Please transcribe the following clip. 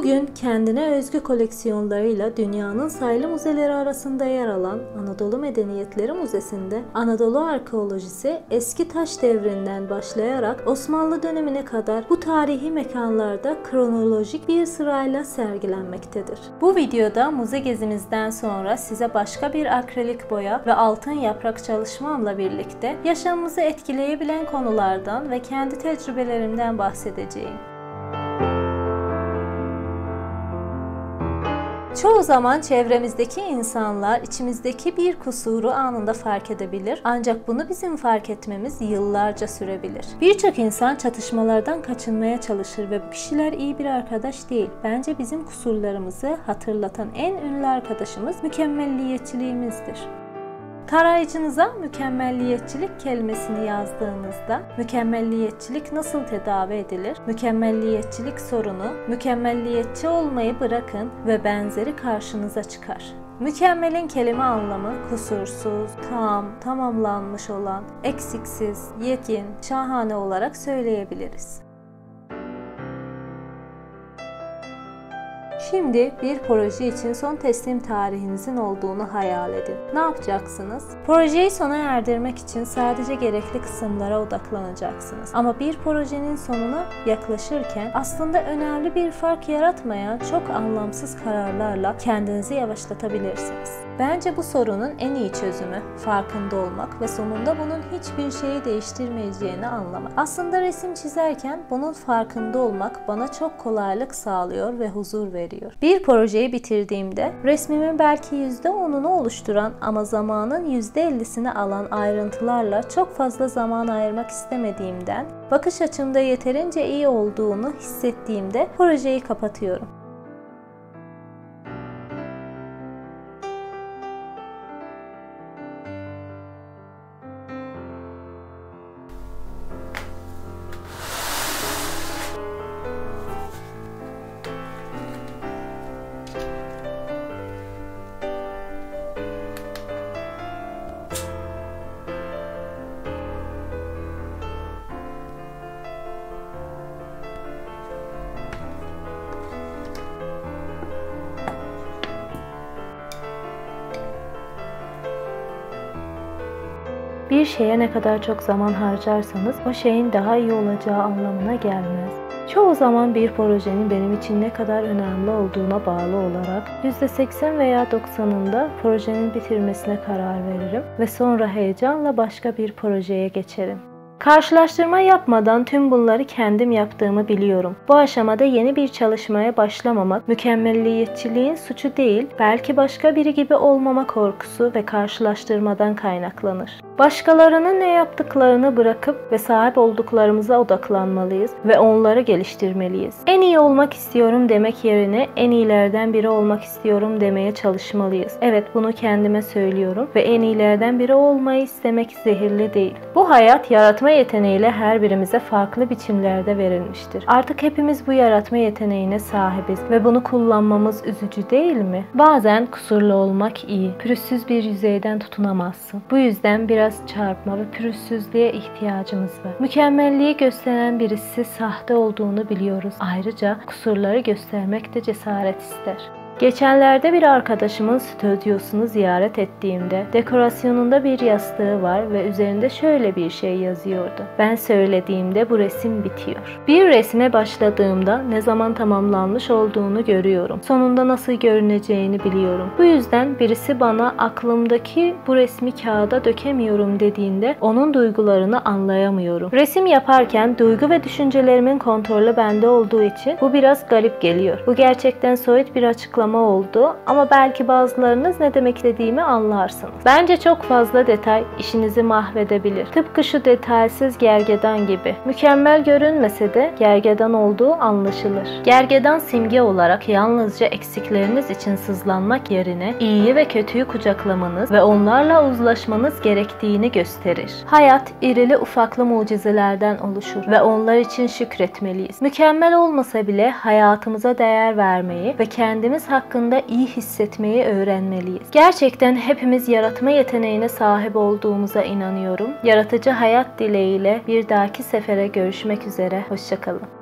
Bugün kendine özgü koleksiyonlarıyla dünyanın sayılı müzeleri arasında yer alan Anadolu Medeniyetleri Müzesi'nde Anadolu arkeolojisi eski taş devrinden başlayarak Osmanlı dönemine kadar bu tarihi mekanlarda kronolojik bir sırayla sergilenmektedir. Bu videoda müze gezimizden sonra size başka bir akrilik boya ve altın yaprak çalışmamla birlikte yaşamımızı etkileyebilen konulardan ve kendi tecrübelerimden bahsedeceğim. Çoğu zaman çevremizdeki insanlar içimizdeki bir kusuru anında fark edebilir, ancak bunu bizim fark etmemiz yıllarca sürebilir. Birçok insan çatışmalardan kaçınmaya çalışır ve bu kişiler iyi bir arkadaş değil. Bence bizim kusurlarımızı hatırlatan en ünlü arkadaşımız mükemmelliyetçiliğimizdir. Tarayıcınıza mükemmelliyetçilik kelimesini yazdığınızda mükemmelliyetçilik nasıl tedavi edilir, mükemmelliyetçilik sorunu, mükemmelliyetçi olmayı bırakın ve benzeri karşınıza çıkar. Mükemmelin kelime anlamı kusursuz, tam, tamamlanmış olan, eksiksiz, yetkin, şahane olarak söyleyebiliriz. Şimdi bir proje için son teslim tarihinizin olduğunu hayal edin. Ne yapacaksınız? Projeyi sona erdirmek için sadece gerekli kısımlara odaklanacaksınız. Ama bir projenin sonuna yaklaşırken aslında önemli bir fark yaratmayan çok anlamsız kararlarla kendinizi yavaşlatabilirsiniz. Bence bu sorunun en iyi çözümü farkında olmak ve sonunda bunun hiçbir şeyi değiştirmeyeceğini anlamak. Aslında resim çizerken bunun farkında olmak bana çok kolaylık sağlıyor ve huzur veriyor. Bir projeyi bitirdiğimde resmimin belki %10'unu oluşturan ama zamanın %50'sini alan ayrıntılarla çok fazla zaman ayırmak istemediğimden, bakış açımda yeterince iyi olduğunu hissettiğimde projeyi kapatıyorum. Bir şeye ne kadar çok zaman harcarsanız o şeyin daha iyi olacağı anlamına gelmez. Çoğu zaman bir projenin benim için ne kadar önemli olduğuna bağlı olarak %80 veya 90'ında projenin bitirmesine karar veririm ve sonra heyecanla başka bir projeye geçerim. Karşılaştırma yapmadan tüm bunları kendim yaptığımı biliyorum. Bu aşamada yeni bir çalışmaya başlamamak mükemmelliyetçiliğin suçu değil, belki başka biri gibi olmama korkusu ve karşılaştırmadan kaynaklanır. Başkalarının ne yaptıklarını bırakıp ve sahip olduklarımıza odaklanmalıyız ve onları geliştirmeliyiz. En iyi olmak istiyorum demek yerine en iyilerden biri olmak istiyorum demeye çalışmalıyız. Evet, bunu kendime söylüyorum ve en iyilerden biri olmayı istemek zehirli değil. Bu hayat yaratma yeteneğiyle her birimize farklı biçimlerde verilmiştir. Artık hepimiz bu yaratma yeteneğine sahibiz ve bunu kullanmamız üzücü değil mi? Bazen kusurlu olmak iyi. Pürüzsüz bir yüzeyden tutunamazsın. Bu yüzden biraz çarpma ve pürüzsüzlüğe ihtiyacımız var. Mükemmelliği gösteren birisi sahte olduğunu biliyoruz. Ayrıca kusurları göstermek de cesaret ister. Geçenlerde bir arkadaşımın stüdyosunu ziyaret ettiğimde dekorasyonunda bir yastığı var ve üzerinde şöyle bir şey yazıyordu. Ben söylediğimde bu resim bitiyor. Bir resme başladığımda ne zaman tamamlanmış olduğunu görüyorum. Sonunda nasıl görüneceğini biliyorum. Bu yüzden birisi bana aklımdaki bu resmi kağıda dökemiyorum dediğinde onun duygularını anlayamıyorum. Resim yaparken duygu ve düşüncelerimin kontrolü bende olduğu için bu biraz garip geliyor. Bu gerçekten soyut bir açıklama oldu ama belki bazılarınız ne demek istediğimi anlarsınız. Bence çok fazla detay işinizi mahvedebilir. Tıpkı şu detaysız gergedan gibi. Mükemmel görünmese de gergedan olduğu anlaşılır. Gergedan simge olarak yalnızca eksikleriniz için sızlanmak yerine iyiyi ve kötüyü kucaklamanız ve onlarla uzlaşmanız gerektiğini gösterir. Hayat irili ufaklı mucizelerden oluşur ve onlar için şükretmeliyiz. Mükemmel olmasa bile hayatımıza değer vermeyi ve kendimiz hakkında iyi hissetmeyi öğrenmeliyiz. Gerçekten hepimiz yaratma yeteneğine sahip olduğumuza inanıyorum. Yaratıcı hayat dileğiyle bir dahaki sefere görüşmek üzere. Hoşça kalın.